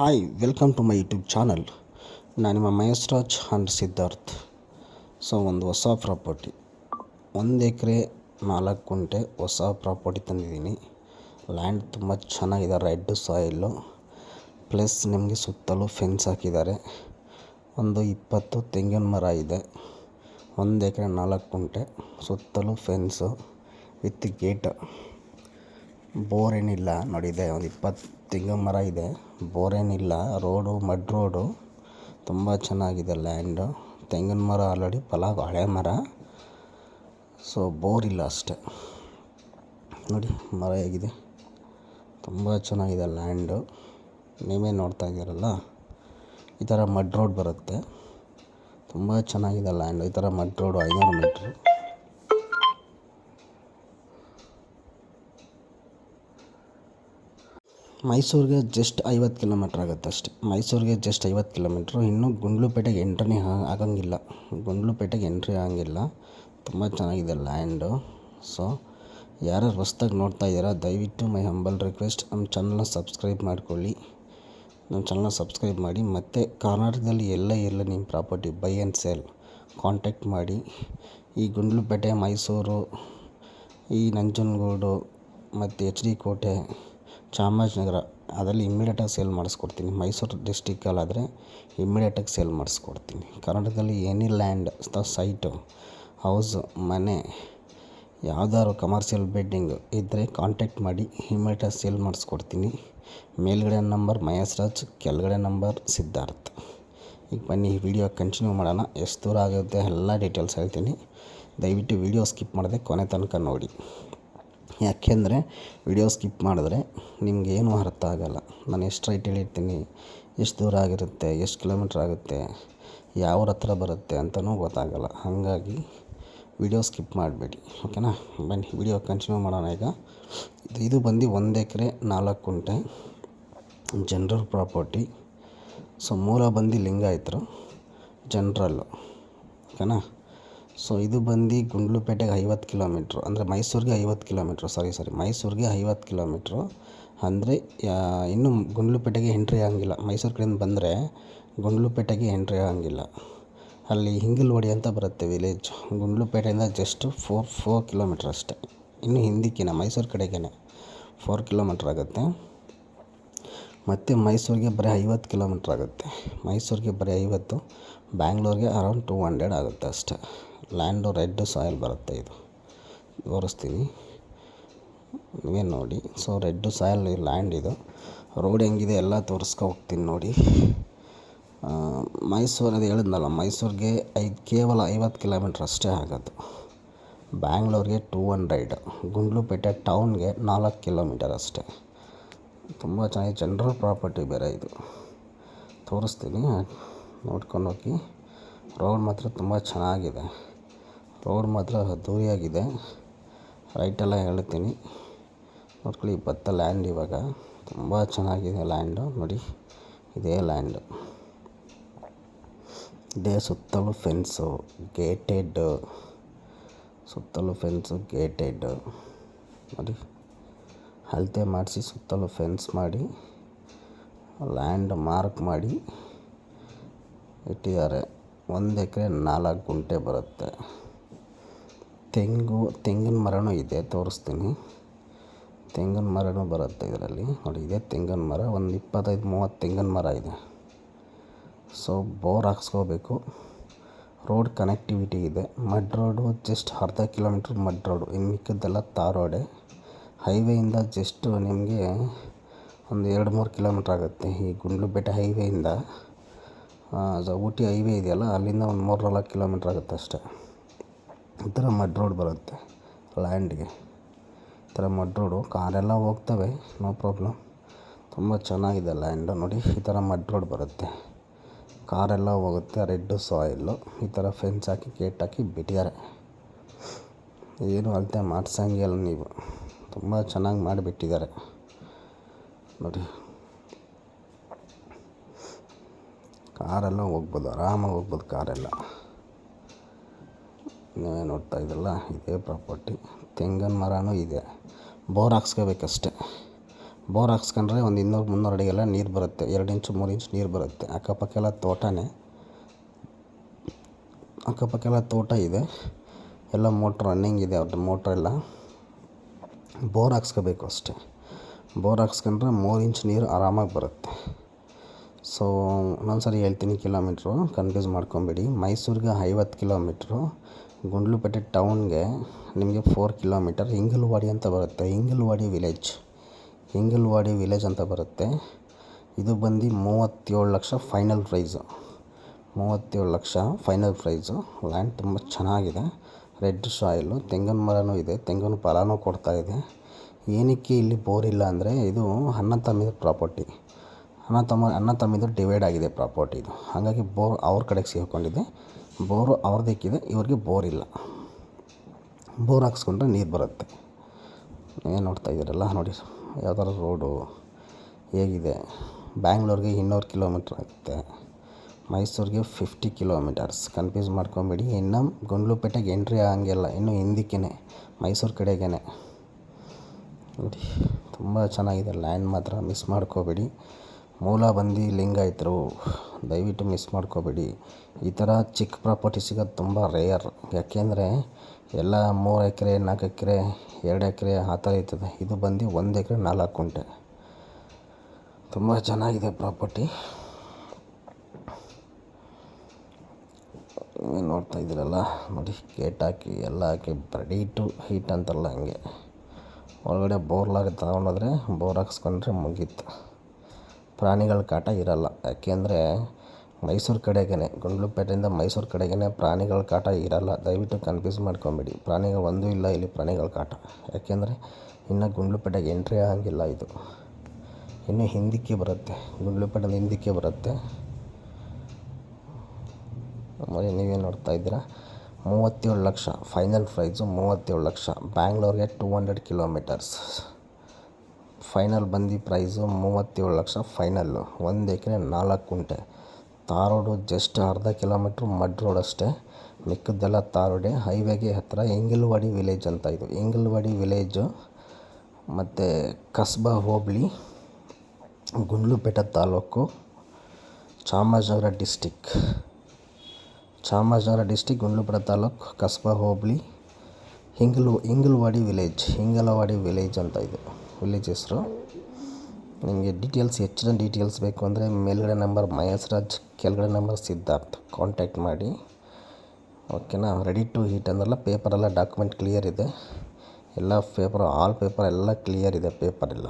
Hi welcome to my YouTube channel. ನಾನು ನಿಮ್ಮ Mahesh Raj and Siddharth. ಒಂದು ಹೊಸ ಪ್ರಾಪರ್ಟಿ 1 ಎಕರೆ 4 ಗುಂಟೆ ಹೊಸ ಪ್ರಾಪರ್ಟಿ ತಂದಿದ್ದೀನಿ. ಲ್ಯಾಂಡ್ ತುಂಬ ಚೆನ್ನಾಗಿದೆ, ರೆಡ್ ಸಾಯಿಲು ಪ್ಲಸ್ ನಿಮಗೆ ಸುತ್ತಲೂ ಫೆನ್ಸ್ ಹಾಕಿದ್ದಾರೆ. ಒಂದು 20 ತೆಂಗಿನ ಮರ ಇದೆ. 1 ಎಕರೆ 4 ಗುಂಟೆ ಸುತ್ತಲೂ ಫೆನ್ಸು ವಿತ್ ಗೇಟ್. ಬೋರ್ ಏನಿಲ್ಲ ನೋಡಿದೆ. ಒಂದು 20 ತೆಂಗಿನ ಮರ ಇದೆ, ಬೋರ್ ಏನಿಲ್ಲ. ರೋಡು ಮಡ್ ರೋಡು, ತುಂಬ ಚೆನ್ನಾಗಿದೆ ಲ್ಯಾಂಡು. ತೆಂಗಿನ ಮರ ಆಲ್ರೆಡಿ ಹಳೆ ಮರ, ಬೋರ್ ಇಲ್ಲ ಅಷ್ಟೆ. ನೋಡಿ ಮರ ಹೇಗಿದೆ, ತುಂಬ ಚೆನ್ನಾಗಿದೆ ಲ್ಯಾಂಡು. ನೀವೇ ನೋಡ್ತಾ ಇದ್ದೀರಲ್ಲ, ಈ ಥರ ಮಡ್ ರೋಡ್ ಬರುತ್ತೆ. ತುಂಬ ಚೆನ್ನಾಗಿದೆ ಲ್ಯಾಂಡು. ಈ ಥರ ಮಡ್ ರೋಡು 500 ಮೀಟ್ರು. ಮೈಸೂರಿಗೆ ಜಸ್ಟ್ 50 ಕಿಲೋಮೀಟ್ರ್ ಆಗುತ್ತೆ ಅಷ್ಟೆ. ಮೈಸೂರಿಗೆ ಜಸ್ಟ್ 50 ಕಿಲೋಮೀಟ್ರು. ಇನ್ನೂ ಗುಂಡ್ಲುಪೇಟೆಗೆ ಎಂಟ್ರಿನೇ ಆಗಂಗಿಲ್ಲ. ಗುಂಡ್ಲುಪೇಟೆಗೆ ಎಂಟ್ರಿ ಆಗಂಗಿಲ್ಲ. ತುಂಬ ಚೆನ್ನಾಗಿದೆ ಲ್ಯಾಂಡು. ಯಾರು ಹೊಸ್ದಾಗಿ ನೋಡ್ತಾ ಇದ್ದೀರಾ, ದಯವಿಟ್ಟು ಮೈ ಹಂಬಲ್ ರಿಕ್ವೆಸ್ಟ್, ನಮ್ಮ ಚಾನಲ್ನ ಸಬ್ಸ್ಕ್ರೈಬ್ ಮಾಡ್ಕೊಳ್ಳಿ. ನಮ್ಮ ಚಾನಲ್ನ ಸಬ್ಸ್ಕ್ರೈಬ್ ಮಾಡಿ. ಮತ್ತು ಕರ್ನಾಟಕದಲ್ಲಿ ಎಲ್ಲ ನಿಮ್ಮ property by and sale contact ಮಾಡಿ. ಈ ಗುಂಡ್ಲುಪೇಟೆ, ಮೈಸೂರು, ಈ ನಂಜನಗೂಡು ಮತ್ತು HD ಕೋಟೆ, ಚಾಮರಾಜನಗರ ಅದರಲ್ಲಿ ಇಮ್ಮಿಡಿಯೇಟಾಗಿ ಸೇಲ್ ಮಾಡಿಸ್ಕೊಡ್ತೀನಿ. ಮೈಸೂರು ಡಿಸ್ಟಿಕಲ್ಲಾದರೆ ಇಮ್ಮಿಡಿಯೇಟಾಗಿ ಸೇಲ್ ಮಾಡಿಸ್ಕೊಡ್ತೀನಿ. ಕರ್ನಾಟಕದಲ್ಲಿ ಎನಿ ಲ್ಯಾಂಡ್, ಸೈಟು, ಹೌಸು, ಮನೆ, ಯಾವ್ದಾದ್ರು ಕಮರ್ಷಿಯಲ್ ಬಿಲ್ಡಿಂಗು ಇದ್ದರೆ ಕಾಂಟ್ಯಾಕ್ಟ್ ಮಾಡಿ, ಇಮ್ಮಿಡಿಯೇಟಾಗಿ ಸೇಲ್ ಮಾಡಿಸ್ಕೊಡ್ತೀನಿ. ಮೇಲ್ಗಡೆ ನಂಬರ್ ಮಹೇಶ್ ರಾಜ್, ಕೆಳಗಡೆ ನಂಬರ್ ಸಿದ್ಧಾರ್ಥ್. ಈಗ ಬನ್ನಿ ವಿಡಿಯೋ ಕಂಟಿನ್ಯೂ ಮಾಡೋಣ. ಎಷ್ಟು ದೂರ ಆಗುತ್ತೆ ಎಲ್ಲ ಡೀಟೇಲ್ಸ್ ಹೇಳ್ತೀನಿ. ದಯವಿಟ್ಟು ವಿಡಿಯೋ ಸ್ಕಿಪ್ ಮಾಡದೆ ಕೊನೆ ತನಕ ನೋಡಿ. ಯಾಕೆಂದರೆ ವಿಡಿಯೋ ಸ್ಕಿಪ್ ಮಾಡಿದ್ರೆ ನಿಮಗೇನು ಅರ್ಥ ಆಗೋಲ್ಲ. ನಾನು ಎಷ್ಟು ರೈಟ್ ಹೇಳಿರ್ತೀನಿ, ಎಷ್ಟು ದೂರ ಆಗಿರುತ್ತೆ, ಎಷ್ಟು ಕಿಲೋಮೀಟ್ರ್ ಆಗುತ್ತೆ, ಯಾವ ಹತ್ರ ಬರುತ್ತೆ ಅಂತಲೂ ಗೊತ್ತಾಗೋಲ್ಲ. ಹಾಗಾಗಿ ವಿಡಿಯೋ ಸ್ಕಿಪ್ ಮಾಡಬೇಡಿ, ಓಕೆನಾ. ಬನ್ನಿ ವಿಡಿಯೋ ಕಂಟಿನ್ಯೂ ಮಾಡೋಣ. ಈಗ ಇದು ಬಂದು 1 ಎಕರೆ 4 ಗುಂಟೆ ಜನರಲ್ ಪ್ರಾಪರ್ಟಿ. ಮೂಲ ಬಂದು ಲಿಂಗಾಯತರು, ಜನರಲ್ಲು, ಓಕೆನಾ. ಇದು ಬಂದು ಗುಂಡ್ಲುಪೇಟೆಗೆ 50 ಕಿಲೋಮೀಟ್ರು, ಅಂದರೆ ಮೈಸೂರಿಗೆ 50 ಕಿಲೋಮೀಟ್ರು. ಮೈಸೂರಿಗೆ 50 ಕಿಲೋಮೀಟ್ರು. ಅಂದರೆ ಇನ್ನೂ ಗುಂಡ್ಲುಪೇಟೆಗೆ ಎಂಟ್ರಿ ಆಗಂಗಿಲ್ಲ. ಮೈಸೂರು ಕಡೆಯಿಂದ ಬಂದರೆ ಗುಂಡ್ಲುಪೇಟೆಗೆ ಎಂಟ್ರಿ ಆಗಂಗಿಲ್ಲ. ಅಲ್ಲಿ ಹಿಂಗಲವಾಡಿ ಅಂತ ಬರುತ್ತೆ ವಿಲೇಜ್. ಗುಂಡ್ಲುಪೇಟೆಯಿಂದ ಜಸ್ಟ್ 4 ಕಿಲೋಮೀಟ್ರ್ ಅಷ್ಟೇ. ಇನ್ನು ಹಿಂದಕ್ಕಿನ ಮೈಸೂರು ಕಡೆಗೇ 4 ಕಿಲೋಮೀಟ್ರ್ ಆಗುತ್ತೆ. ಮತ್ತು ಮೈಸೂರಿಗೆ ಬರೀ 50 ಕಿಲೋಮೀಟ್ರ್ ಆಗುತ್ತೆ. ಮೈಸೂರಿಗೆ ಬರೀ 50, ಬ್ಯಾಂಗ್ಳೂರಿಗೆ ಅರೌಂಡ್ 200 ಆಗುತ್ತೆ ಅಷ್ಟೇ. ಲ್ಯಾಂಡು ರೆಡ್ ಸಾಯಿಲ್ ಬರುತ್ತೆ. ಇದು ತೋರಿಸ್ತೀನಿ, ನೀವೇ ನೋಡಿ. ರೆಡ್ ಸಾಯಿಲ್ ಲ್ಯಾಂಡ್ ಇದು. ರೋಡ್ ಹೆಂಗಿದೆ ಎಲ್ಲ ತೋರಿಸ್ಕೊ ಹೋಗ್ತೀನಿ ನೋಡಿ. ಮೈಸೂರು ಅದು ಹೇಳಿದ್ನಲ್ಲ, ಮೈಸೂರಿಗೆ ಕೇವಲ 50 ಕಿಲೋಮೀಟ್ರ್ ಅಷ್ಟೇ ಆಗೋದು. ಬ್ಯಾಂಗ್ಳೂರಿಗೆ 200, ಗುಂಡ್ಲುಪೇಟೆ ಟೌನ್ಗೆ 4 ಕಿಲೋಮೀಟರ್ ಅಷ್ಟೇ. ತುಂಬ ಚೆನ್ನಾಗಿ ಜನರಲ್ ಪ್ರಾಪರ್ಟಿ ಬೇರೆ ಇದು. ತೋರಿಸ್ತೀನಿ, ನೋಡ್ಕೊಂಡು ಹೋಗಿ. ರೋಡ್ ಮಾತ್ರ ತುಂಬ ಚೆನ್ನಾಗಿದೆ. ರೋಡ್ ಮಾತ್ರ ಅದ್ದೂರಿಯಾಗಿದೆ. ರೈಟೆಲ್ಲ ಹೇಳ್ತೀನಿ, ನೋಡ್ಕೊಳ್ಳಿ. ಲ್ಯಾಂಡ್ ಇವಾಗ ತುಂಬ ಚೆನ್ನಾಗಿದೆ ಲ್ಯಾಂಡು. ನೋಡಿ, ಇದೇ ಲ್ಯಾಂಡು. ಇದೇ ಸುತ್ತಲೂ ಫೆನ್ಸು, ಗೇಟೆಡ್, ಸುತ್ತಲೂ ಫೆನ್ಸು ಗೇಟೆಡ್. ನೋಡಿ, ಅಳತೆ ಮಾಡಿಸಿ ಸುತ್ತಲೂ ಫೆನ್ಸ್ ಮಾಡಿ ಲ್ಯಾಂಡ್ ಮಾರ್ಕ್ ಮಾಡಿ ಇಟ್ಟಿದ್ದಾರೆ. 1 ಎಕರೆ 4 ಗುಂಟೆ ಬರುತ್ತೆ. ತೆಂಗಿನ ಮರನೂ ಇದೆ, ತೋರಿಸ್ತೀನಿ. ತೆಂಗಿನ ಮರನೂ ಬರುತ್ತೆ ಇದರಲ್ಲಿ. ನೋಡಿ, ಇದೇ ತೆಂಗಿನ ಮರ. ಒಂದು 25-30 ತೆಂಗಿನ ಮರ ಇದೆ. ಬೋರ್ ಹಾಕ್ಸ್ಕೋಬೇಕು. ರೋಡ್ ಕನೆಕ್ಟಿವಿಟಿ ಇದೆ. ಮಡ್ ರೋಡು ಜಸ್ಟ್ ಅರ್ಧ ಕಿಲೋಮೀಟ್ರ್ ಮಡ್ ರೋಡು, ಇನ್ನು ಮಿಕ್ಕಿದ್ದೆಲ್ಲ ತಾರ್ ರೋಡೆ. ಹೈವೇಯಿಂದ ಜಸ್ಟ್ ನಿಮಗೆ ಒಂದು 2-3 ಕಿಲೋಮೀಟ್ರ್ ಆಗುತ್ತೆ. ಈ ಗುಂಡ್ಲುಪೇಟೆ ಹೈವೇಯಿಂದ ಊಟಿ ಹೈವೇ ಇದೆಯಲ್ಲ, ಅಲ್ಲಿಂದ ಒಂದು 3-4 ಕಿಲೋಮೀಟ್ರ್ ಆಗುತ್ತೆ ಅಷ್ಟೇ. ಈ ಥರ ಮಡ್ ರೋಡ್ ಬರುತ್ತೆ ಲ್ಯಾಂಡ್ಗೆ. ಈ ಥರ ಮಡ್ ರೋಡು, ಕಾರೆಲ್ಲ ಹೋಗ್ತವೆ, ನೋ ಪ್ರಾಬ್ಲಮ್. ತುಂಬ ಚೆನ್ನಾಗಿದೆ ಲ್ಯಾಂಡು. ನೋಡಿ, ಈ ಥರ ಮಡ್ ರೋಡ್ ಬರುತ್ತೆ, ಕಾರೆಲ್ಲ ಹೋಗುತ್ತೆ. ರೆಡ್ ಸಾಯಿಲ್ಲು. ಈ ಥರ ಫೆನ್ಸ್ ಹಾಕಿ ಗೇಟ್ ಹಾಕಿ ಬಿಟ್ಟಿದ್ದಾರೆ. ಏನು ಅಳತೆ ಮಾಡ್ಸಂಗಿಲ್ಲ ನೀವು, ತುಂಬ ಚೆನ್ನಾಗಿ ಮಾಡಿಬಿಟ್ಟಿದ್ದಾರೆ ನೋಡಿ. ಕಾರೆಲ್ಲ ಹೋಗ್ಬೋದು, ಆರಾಮಾಗಿ ಹೋಗ್ಬೋದು ಕಾರೆಲ್ಲ. ನೀವೇ ನೋಡ್ತಾ ಇದ್ರಲ್ಲ, ಇದೇ ಪ್ರಾಪರ್ಟಿ. ತೆಂಗಿನ ಮರನೂ ಇದೆ. ಬೋರ್ ಹಾಕ್ಸ್ಕೋಬೇಕಷ್ಟೆ. ಬೋರ್ ಹಾಕ್ಸ್ಕೊಂಡ್ರೆ ಒಂದು 200-300 ಅಡಿಗೆಲ್ಲ ನೀರು ಬರುತ್ತೆ, 2 ಇಂಚು 3 ಇಂಚು ನೀರು ಬರುತ್ತೆ. ಅಕ್ಕಪಕ್ಕ ಎಲ್ಲ ತೋಟನೇ, ಅಕ್ಕಪಕ್ಕ ಎಲ್ಲ ತೋಟ ಇದೆ, ಎಲ್ಲ ಮೋಟ್ರ್ ರನ್ನಿಂಗ್ ಇದೆ, ಅವ್ರದ್ದು ಮೋಟ್ರೆಲ್ಲ. ಬೋರ್ ಹಾಕ್ಸ್ಕೋಬೇಕು ಅಷ್ಟೇ. ಬೋರ್ ಹಾಕ್ಸ್ಕೊಂಡ್ರೆ 3 ಇಂಚು ನೀರು ಆರಾಮಾಗಿ ಬರುತ್ತೆ. ಸೊ ಇನ್ನೊಂದು ಸರಿ ಹೇಳ್ತೀನಿ ಕಿಲೋಮೀಟ್ರು, ಕನ್ಫ್ಯೂಸ್ ಮಾಡ್ಕೊಬೇಡಿ. ಮೈಸೂರಿಗೆ 50 ಕಿಲೋಮೀಟ್ರು, ಗುಂಡ್ಲುಪೇಟೆ ಟೌನ್ಗೆ ನಿಮಗೆ 4 ಕಿಲೋಮೀಟರ್. ಇಂಗಲ್ವಾಡಿ ಅಂತ ಬರುತ್ತೆ, ಇಂಗಲ್ವಾಡಿ ವಿಲೇಜ್ ಅಂತ ಬರುತ್ತೆ. ಇದು ಬಂದು 37 lakh final prize. 37 lakh final price. Land ತುಂಬ ಚೆನ್ನಾಗಿದೆ, ರೆಡ್ ಸಾಯಿಲು, ತೆಂಗಿನ ಮರನೂ ಇದೆ, ತೆಂಗಿನ ಫಲನೂ ಕೊಡ್ತಾಯಿದೆ. ಏನಕ್ಕೆ ಇಲ್ಲಿ ಬೋರ್ ಇಲ್ಲ ಅಂದರೆ, ಇದು ಅಣ್ಣ ತಮ್ಮಂದಿರ ಪ್ರಾಪರ್ಟಿ. ಅಣ್ಣ ತಮ್ಮಂದಿರು ಡಿವೈಡ್ ಆಗಿದೆ ಪ್ರಾಪರ್ಟಿ ಇದು. ಹಾಗಾಗಿ ಬೋರ್ ಅವ್ರ ಕಡೆಗೆ ಸೇರಿಕೊಂಡಿದೆ, ಬೋರು ಅವ್ರದಕ್ಕಿದೆ, ಇವ್ರಿಗೆ ಬೋರ್ ಇಲ್ಲ. ಬೋರ್ ಹಾಕ್ಸ್ಕೊಂಡ್ರೆ ನೀರು ಬರುತ್ತೆ. ಏನು ನೋಡ್ತಾ ಇದ್ದೀರಲ್ಲ ನೋಡಿ, ಯಾವ ಥರ ರೋಡು ಹೇಗಿದೆ. ಬ್ಯಾಂಗ್ಳೂರಿಗೆ 200 ಕಿಲೋಮೀಟ್ರ್ ಆಗುತ್ತೆ, ಮೈಸೂರಿಗೆ 50 ಕಿಲೋಮೀಟರ್ಸ್. ಕನ್ಫ್ಯೂಸ್ ಮಾಡ್ಕೊಬೇಡಿ. ಇನ್ನು ಗುಂಡ್ಲುಪೇಟೆಗೆ ಎಂಟ್ರಿ ಆಗಂಗಿಲ್ಲ, ಇನ್ನು ಹಿಂದಕ್ಕೇ ಮೈಸೂರು ಕಡೆಗೇ ನೋಡಿ. ತುಂಬ ಚೆನ್ನಾಗಿದೆ ಲ್ಯಾಂಡ್, ಮಾತ್ರ ಮಿಸ್ ಮಾಡ್ಕೋಬೇಡಿ. ಮೂಲ ಬಂದು ಲಿಂಗಾಯತರು, ದಯವಿಟ್ಟು ಮಿಸ್ ಮಾಡ್ಕೋಬೇಡಿ. ಈ ಥರ ಚಿಕ್ಕ ಪ್ರಾಪರ್ಟಿ ಸಿಗೋದು ತುಂಬ ರೇಯರ್. ಯಾಕೆಂದರೆ ಎಲ್ಲ 3 ಎಕರೆ 4 ಎಕರೆ 2 ಎಕರೆ ಆ ಥರ ಇರ್ತದೆ. ಇದು ಬಂದು 1 ಎಕರೆ 4 ಗುಂಟೆ. ತುಂಬ ಚೆನ್ನಾಗಿದೆ ಪ್ರಾಪರ್ಟಿ. ನೋಡ್ತಾ ಇದ್ದೀರಲ್ಲ ನೋಡಿ, ಗೇಟ್ ಹಾಕಿ ಎಲ್ಲ ಹಾಕಿ ರೆಡಿ ಟು ಹೀಟ್ ಅಂತಾರಲ್ಲ ಹಂಗೆ. ಒಳಗಡೆ ಬೋರ್ಲಾರಿ ತಗೊಂಡೋದ್ರೆ ಬೋರ್ ಹಾಕ್ಸ್ಕೊಂಡ್ರೆ ಮುಗೀತು. ಪ್ರಾಣಿಗಳ ಕಾಟ ಇರಲ್ಲ. ಯಾಕೆಂದರೆ ಮೈಸೂರು ಕಡೆಗೇ, ಗುಂಡ್ಲುಪೇಟೆಯಿಂದ ಮೈಸೂರು ಕಡೆಗೇ ಪ್ರಾಣಿಗಳ ಕಾಟ ಇರಲ್ಲ. ದಯವಿಟ್ಟು ಕನ್ಫ್ಯೂಸ್ ಮಾಡ್ಕೊಬೇಡಿ. ಪ್ರಾಣಿಗಳು ಒಂದೂ ಇಲ್ಲ ಇಲ್ಲಿ, ಪ್ರಾಣಿಗಳ ಕಾಟ. ಯಾಕೆಂದರೆ ಇನ್ನು ಗುಂಡ್ಲುಪೇಟೆಗೆ ಎಂಟ್ರಿ ಆಗಂಗಿಲ್ಲ. ಇದು ಇನ್ನು ಹಿಂದಕ್ಕೆ ಬರುತ್ತೆ, ಗುಂಡ್ಲುಪೇಟೆಯಿಂದ ಹಿಂದಕ್ಕೆ ಬರುತ್ತೆ. మరి ನೀವೇನು ನೋಡ್ತಾ ಇದ್ದೀರಾ. 37 ಲಕ್ಷ ಫೈನಲ್ ಪ್ರೈಸು, 37 ಲಕ್ಷ. ಬ್ಯಾಂಗ್ಳೂರಿಗೆ 200 ಕಿಲೋಮೀಟರ್ಸ್. ಫೈನಲ್ ಬಂದು ಪ್ರೈಸು 37 ಲಕ್ಷ ಫೈನಲ್ಲು. 1 ಎಕರೆ 4 ಗುಂಟೆ. ತಾರ್ ರೋಡು ಜಸ್ಟ್ ಅರ್ಧ ಕಿಲೋಮೀಟ್ರ್ ಮಡ್ ರೋಡ್ ಅಷ್ಟೇ, ಮಿಕ್ಕದ್ದೆಲ್ಲ ತಾರ್ ರೋಡೆ. ಹೈವೇಗೆ ಹತ್ತಿರ ಇಂಗಲ್ವಾಡಿ ವಿಲೇಜ್ ಅಂತ. ಇದು ಇಂಗಲ್ವಾಡಿ ವಿಲೇಜು ಮತ್ತು ಕಸ್ಬಾ ಹೋಬಳಿ, ಗುಂಡ್ಲುಪೇಟೆ ತಾಲೂಕು, ಚಾಮರಾಜನಗರ ಡಿಸ್ಟಿಕ್, ಗುಂಡ್ಲುಪೇಟೆ ತಾಲೂಕು, ಕಸ್ಬಾ ಹೋಬಳಿ, ಇಂಗಲ್ವಾಡಿ ವಿಲೇಜ್ ಅಂತ ಇದು ವಿಲೇಜ್ ಹೆಸರು. ನಿಮಗೆ ಹೆಚ್ಚಿನ ಡೀಟೇಲ್ಸ್ ಬೇಕು ಅಂದರೆ ಮೇಲ್ಗಡೆ ನಂಬರ್ ಮಹೇಶ್ರಾಜ್, ಕೆಳಗಡೆ ನಂಬರ್ ಸಿದ್ಧಾರ್ಥ್, ಕಾಂಟ್ಯಾಕ್ಟ್ ಮಾಡಿ. ಓಕೆನಾ. ರೆಡಿ ಟು ಹೀಟ್ ಅಂದ್ರಲ್ಲ, ಪೇಪರೆಲ್ಲ ಡಾಕ್ಯುಮೆಂಟ್ ಕ್ಲಿಯರ್ ಇದೆ, ಎಲ್ಲ ಆಲ್ ಪೇಪರ್ ಎಲ್ಲ ಕ್ಲಿಯರ್ ಇದೆ, ಪೇಪರೆಲ್ಲ.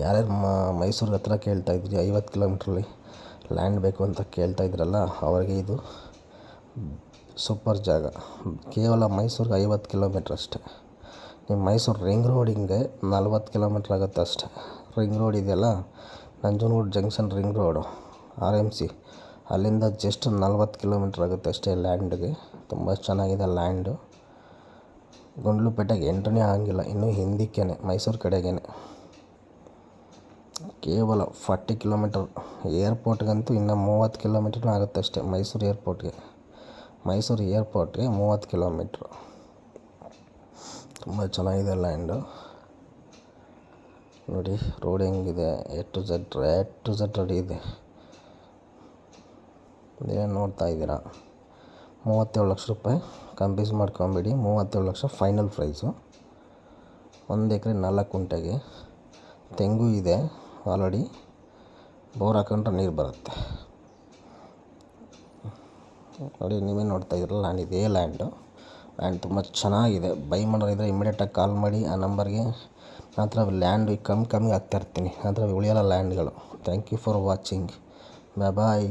ಯಾರ್ಯಾರು ಮೈಸೂರು ಹತ್ರ ಕೇಳ್ತಾಯಿದ್ರಿ, 50 ಕಿಲೋಮೀಟ್ರಲ್ಲಿ ಲ್ಯಾಂಡ್ ಬೇಕು ಅಂತ ಕೇಳ್ತಾಯಿದ್ರಲ್ಲ, ಅವರಿಗೆ ಇದು ಸೂಪರ್ ಜಾಗ. ಕೇವಲ ಮೈಸೂರಿಗೆ 50 ಕಿಲೋಮೀಟ್ರ್ ಅಷ್ಟೇ. ನಿಮ್ಮ ಮೈಸೂರು ರಿಂಗ್ ರೋಡಿಂಗೆ 40 ಕಿಲೋಮೀಟ್ರ್ ಆಗುತ್ತೆ ಅಷ್ಟೇ. ರಿಂಗ್ ರೋಡ್ ಇದೆಯಲ್ಲ, Nanjangud junction ring road, RMC, ಅಲ್ಲಿಂದ ಜಸ್ಟ್ 40 ಕಿಲೋಮೀಟ್ರ್ ಆಗುತ್ತೆ ಅಷ್ಟೇ ಲ್ಯಾಂಡ್ಗೆ. ತುಂಬ ಚೆನ್ನಾಗಿದೆ ಲ್ಯಾಂಡು. ಗುಂಡ್ಲುಪೇಟೆಗೆ ಎಂಟ್ರಿನೇ ಆಗಂಗಿಲ್ಲ, ಇನ್ನೂ ಹಿಂದಕ್ಕೇ ಮೈಸೂರು ಕಡೆಗೇ. ಕೇವಲ 40 ಕಿಲೋಮೀಟರ್. ಏರ್ಪೋರ್ಟ್ಗಂತೂ ಇನ್ನು 30 ಕಿಲೋಮೀಟ್ರ್ ಆಗುತ್ತೆ ಅಷ್ಟೇ. ಮೈಸೂರು ಏರ್ಪೋರ್ಟ್ಗೆ 30 ಕಿಲೋಮೀಟ್ರು. ತುಂಬ ಚೆನ್ನಾಗಿದೆ ಲ್ಯಾಂಡು ನೋಡಿ. ರೋಡ್ ಹೆಂಗಿದೆ, ಎ ಟು ಝೆಡ್ ರೆಡಿ ಇದೆ. ಏನು ನೋಡ್ತಾ ಇದ್ದೀರಾ. 37 ಲಕ್ಷ ರೂಪಾಯಿ. ಕನ್ಫ್ಯೂಸ್ ಮಾಡ್ಕೊಬೇಡಿ. 37 lakh final price. 1 ಎಕರೆ 4 ಗುಂಟೆಗೆ. ತೆಂಗು ಇದೆ ಆಲ್ರೆಡಿ. ಬೋರ್ ಹಾಕೊಂಡ್ರೆ ನೀರು ಬರುತ್ತೆ ನೋಡಿ. ನೀವೇ ನೋಡ್ತಾ ಇದ್ದೀರಲ್ಲ, ಲ್ಯಾಂಡ್ ಇದೇ ಲ್ಯಾಂಡ್ ತುಂಬ ಚೆನ್ನಾಗಿದೆ. ಬೈ ಮಾಡೋರಿದ್ರೆ ಇಮಿಡಿಯೇಟಾಗಿ ಕಾಲ್ ಮಾಡಿ ಆ ನಂಬರ್ಗೆ. ನನ್ನ ಹತ್ರ ಲ್ಯಾಂಡ್ ಕಮ್ಮಿ ಆಗ್ತಾಯಿರ್ತೀನಿ, ನನ್ನ ಹತ್ರ ಉಳಿಯೋಲ್ಲ ಲ್ಯಾಂಡ್ಗಳು. Thank you for watching. Bye.